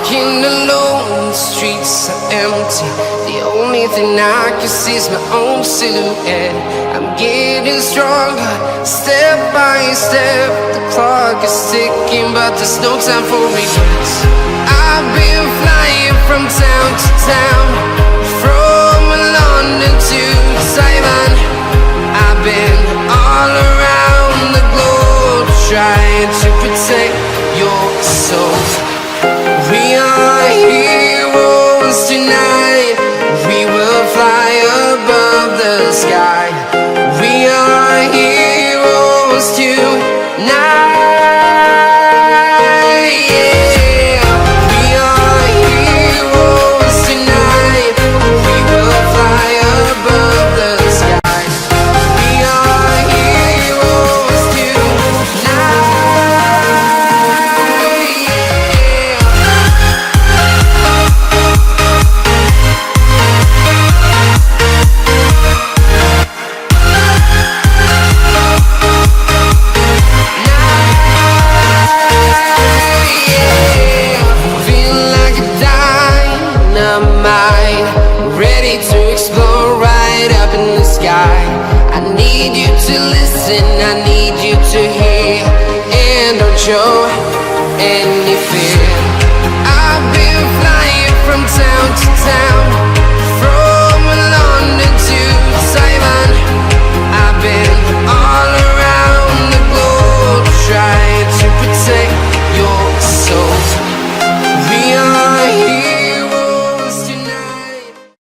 Walking alone, the streets are empty. The only thing I can see is my own silhouette. I'm getting stronger, step by step. The clock is ticking, but there's no time for regrets. I've been flying from town to town, from London to Taiwan. I've been all around the globe, trying to protect your soul. We are heroes tonight. We will fly above the sky. We are heroes tonight. Yeah. We are heroes tonight. We will fly above the sky. We are heroes tonight. Ready to explore right up in the sky. I need you to listen, I need you to hear, and don't show any fear. I've been flying from town to town,